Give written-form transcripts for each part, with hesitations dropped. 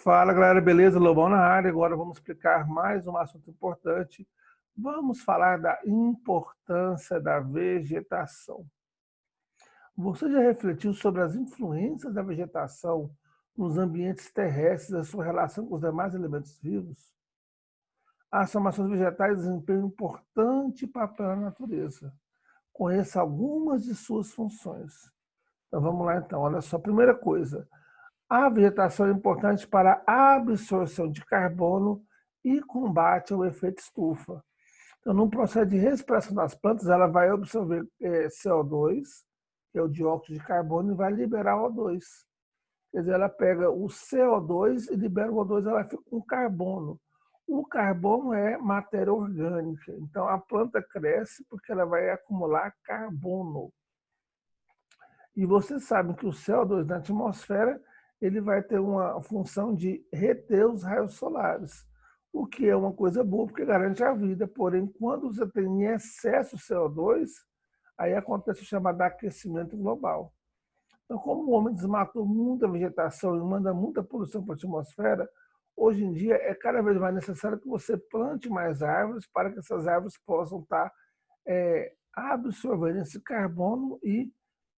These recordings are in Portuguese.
Fala galera, beleza? Lobão na área. Agora vamos explicar mais um assunto importante. Vamos falar da importância da vegetação. Você já refletiu sobre as influências da vegetação nos ambientes terrestres e a sua relação com os demais elementos vivos? As formações vegetais desempenham um importante papel na natureza. Conheça algumas de suas funções. Então vamos lá então, olha só. Primeira coisa, a vegetação é importante para a absorção de carbono e combate ao efeito estufa. Então, no processo de respiração das plantas, ela vai absorver CO2, que é o dióxido de carbono, e vai liberar O2. Quer dizer, ela pega o CO2 e libera o O2, ela fica com carbono. O carbono é matéria orgânica, então a planta cresce porque ela vai acumular carbono. E vocês sabem que o CO2 na atmosfera ele vai ter uma função de reter os raios solares, o que é uma coisa boa porque garante a vida. Porém, quando você tem em excesso CO2, aí acontece o chamado aquecimento global. Então, como o homem desmatou muita vegetação e manda muita poluição para a atmosfera, hoje em dia é cada vez mais necessário que você plante mais árvores para que essas árvores possam estar absorvendo esse carbono e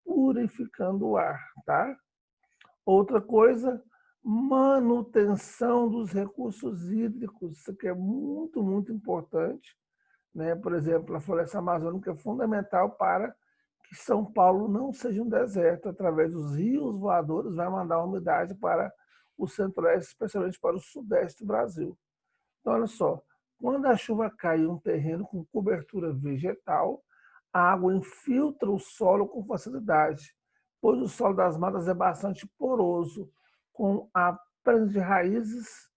purificando o ar, tá? Outra coisa, manutenção dos recursos hídricos, isso aqui é muito, muito importante, né? Por exemplo, a floresta amazônica é fundamental para que São Paulo não seja um deserto. Através dos rios voadores vai mandar umidade para o centro-oeste, especialmente para o sudeste do Brasil. Então, olha só, quando a chuva cai em um terreno com cobertura vegetal, a água infiltra o solo com facilidade, pois o solo das matas é bastante poroso, com a presença de raízes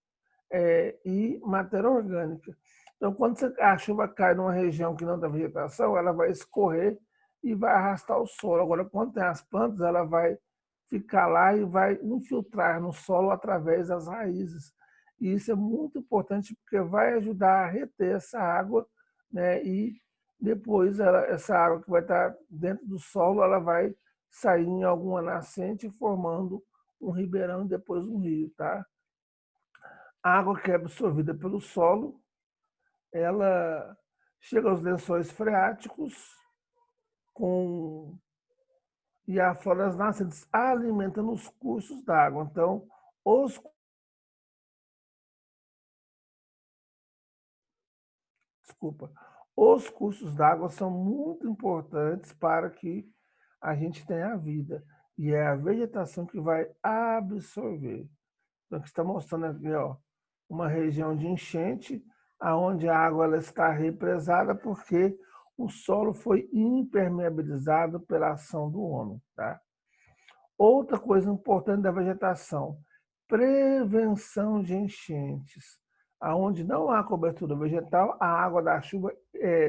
e matéria orgânica. Então, quando a chuva cai numa região que não tem vegetação, ela vai escorrer e vai arrastar o solo. Agora, quando tem as plantas, ela vai ficar lá e vai infiltrar no solo através das raízes. E isso é muito importante porque vai ajudar a reter essa água, né? E depois essa água que vai estar dentro do solo, ela vai sair em alguma nascente formando um ribeirão e depois um rio, tá? A água que é absorvida pelo solo, ela chega aos lençóis freáticos e a flora das nascentes alimentando os cursos d'água. Então, os Desculpa. Os cursos d'água são muito importantes para que a gente tenha a vida. E é a vegetação que vai absorver. Então, aqui está mostrando aqui, ó, uma região de enchente, onde a água ela está represada porque o solo foi impermeabilizado pela ação do homem. Tá? Outra coisa importante da vegetação, prevenção de enchentes. Aonde não há cobertura vegetal, a água da chuva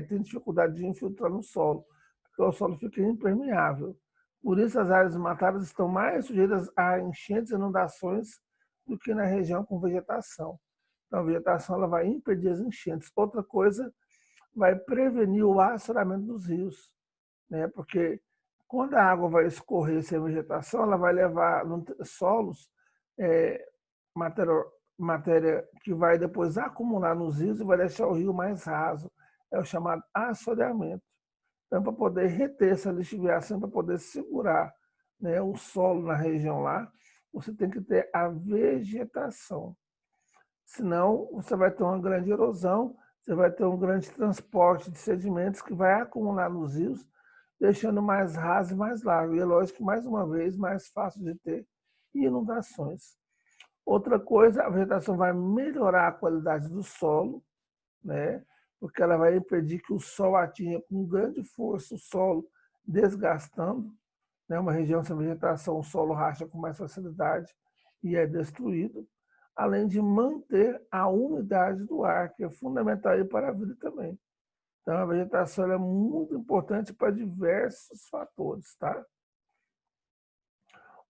tem dificuldade de infiltrar no solo, porque o solo fica impermeável. Por isso, as áreas matadas estão mais sujeitas a enchentes e inundações do que na região com vegetação. Então, a vegetação ela vai impedir as enchentes. Outra coisa, vai prevenir o assoreamento dos rios, né? Porque quando a água vai escorrer sem vegetação, ela vai levar solos matéria, matéria que vai depois acumular nos rios e vai deixar o rio mais raso. É o chamado assoreamento. Então, para poder reter essa lixiviação, para poder segurar, né, o solo na região lá, você tem que ter a vegetação. Senão, você vai ter uma grande erosão, você vai ter um grande transporte de sedimentos que vai acumular nos rios, deixando mais raso e mais largo. E é lógico que, mais uma vez, mais fácil de ter inundações. Outra coisa, a vegetação vai melhorar a qualidade do solo, né? Porque ela vai impedir que o sol atinja com grande força o solo, desgastando. Né? Uma região sem vegetação, o solo racha com mais facilidade e é destruído, além de manter a umidade do ar, que é fundamental para a vida também. Então, a vegetação é muito importante para diversos fatores, tá?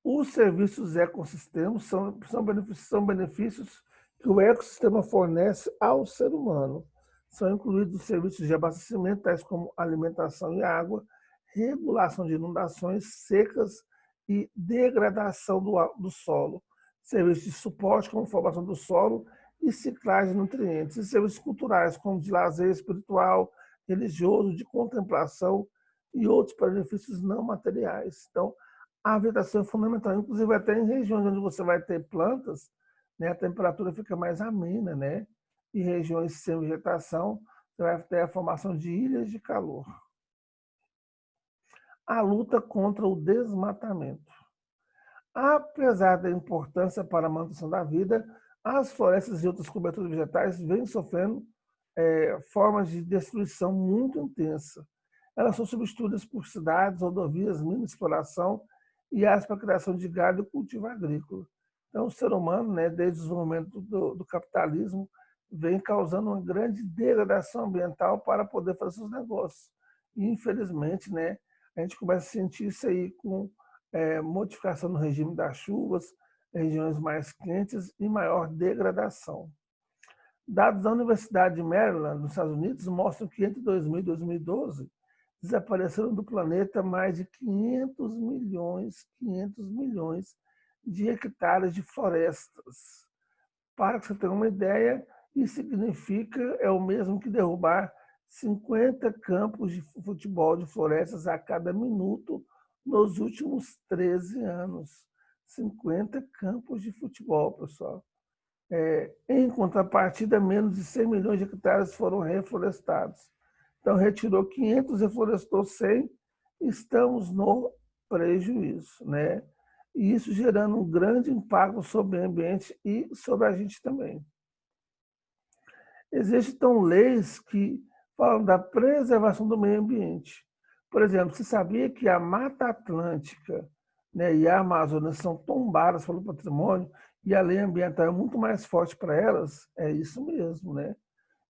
Os serviços ecossistemas são benefícios que o ecossistema fornece ao ser humano. São incluídos serviços de abastecimento, tais como alimentação e água, regulação de inundações, secas e degradação do solo, serviços de suporte, como formação do solo e ciclagem de nutrientes, e serviços culturais, como de lazer espiritual, religioso, de contemplação e outros benefícios não materiais. Então, a vegetação é fundamental, inclusive até em regiões onde você vai ter plantas, né, a temperatura fica mais amena, né? E regiões sem vegetação, você vai ter a formação de ilhas de calor. A luta contra o desmatamento. Apesar da importância para a manutenção da vida, as florestas e outras coberturas vegetais vêm sofrendo formas de destruição muito intensa. Elas são substituídas por cidades, rodovias, minas de exploração e áreas para a criação de gado e cultivo agrícola. Então, o ser humano, né, desde o desenvolvimento do capitalismo, vem causando uma grande degradação ambiental para poder fazer seus negócios. E, infelizmente, né, a gente começa a sentir isso aí com modificação no regime das chuvas, regiões mais quentes e maior degradação. Dados da Universidade de Maryland, nos Estados Unidos, mostram que entre 2000 e 2012 desapareceram do planeta mais de 500 milhões de hectares de florestas. Para que você tenha uma ideia, isso significa, é o mesmo que derrubar 50 campos de futebol de florestas a cada minuto nos últimos 13 anos. 50 campos de futebol, pessoal. Em contrapartida, menos de 100 milhões de hectares foram reflorestados. Então, retirou 500, reflorestou 100, estamos no prejuízo, né? E isso gerando um grande impacto sobre o meio ambiente e sobre a gente também. Existem, então, leis que falam da preservação do meio ambiente. Por exemplo, você sabia que a Mata Atlântica, né, e a Amazônia são tombadas pelo patrimônio e a lei ambiental é muito mais forte para elas? É isso mesmo, né?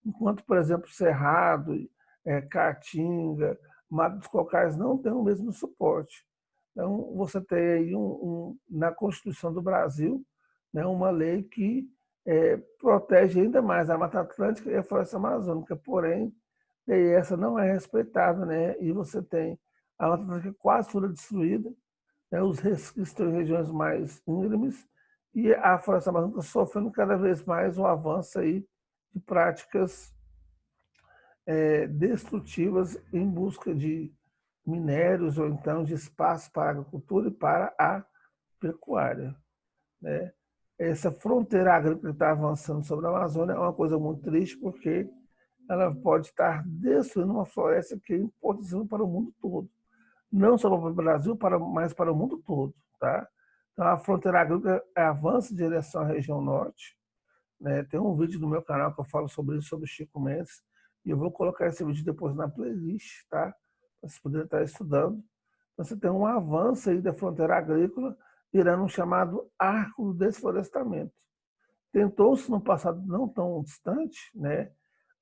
Enquanto, por exemplo, Cerrado, Caatinga, Mata dos Cocais não têm o mesmo suporte. Então, você tem aí na Constituição do Brasil, né, uma lei que protege ainda mais a Mata Atlântica e a Floresta Amazônica, porém, essa não é respeitada, né? E você tem a Mata Atlântica quase toda destruída, né? Os resquícios em regiões mais íngremes e a Floresta Amazônica sofrendo cada vez mais o avanço aí de práticas destrutivas em busca de minérios ou então de espaço para a agricultura e para a pecuária, né? Essa fronteira agrícola que está avançando sobre a Amazônia é uma coisa muito triste, porque ela pode estar destruindo uma floresta que é importante para o mundo todo. Não só para o Brasil, mas para o mundo todo. Tá? Então, a fronteira agrícola avança em direção à região norte, né? Tem um vídeo no meu canal que eu falo sobre isso, sobre Chico Mendes, e eu vou colocar esse vídeo depois na playlist, tá? Para vocês poderem estar estudando. Então, você tem um avanço aí da fronteira agrícola, virando um chamado arco do desflorestamento. Tentou-se no passado não tão distante, né,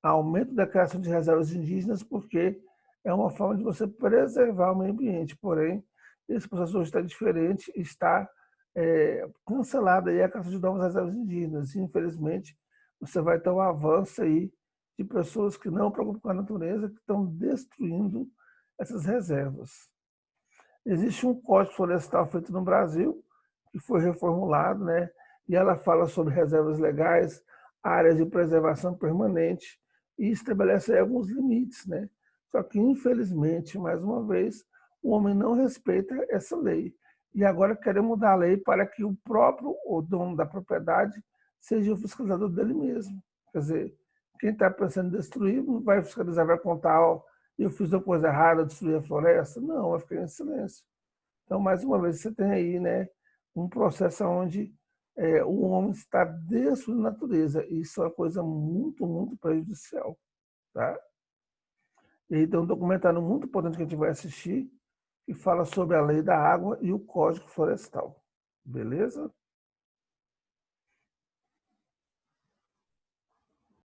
aumento da criação de reservas indígenas, porque é uma forma de você preservar o meio ambiente. Porém, esse processo hoje está diferente, está cancelada aí a criação de novas reservas indígenas. E, infelizmente, você vai ter um avanço aí de pessoas que não preocupam com a natureza, que estão destruindo essas reservas. Existe um código florestal feito no Brasil, que foi reformulado, né? E ela fala sobre reservas legais, áreas de preservação permanente e estabelece aí alguns limites, né? Só que, infelizmente, mais uma vez, o homem não respeita essa lei. E agora quer mudar a lei para que o dono da propriedade seja o fiscalizador dele mesmo. Quer dizer, quem está pensando em destruir não vai fiscalizar, vai contar, ó, eu fiz uma coisa errada, destruí a floresta. Não, vai ficar em silêncio. Então, mais uma vez, você tem aí, né, um processo onde o homem está destruindo a natureza. Isso é uma coisa muito, muito prejudicial. Tá? E aí tem um documentário muito importante que a gente vai assistir, que fala sobre a lei da água e o Código Florestal. Beleza?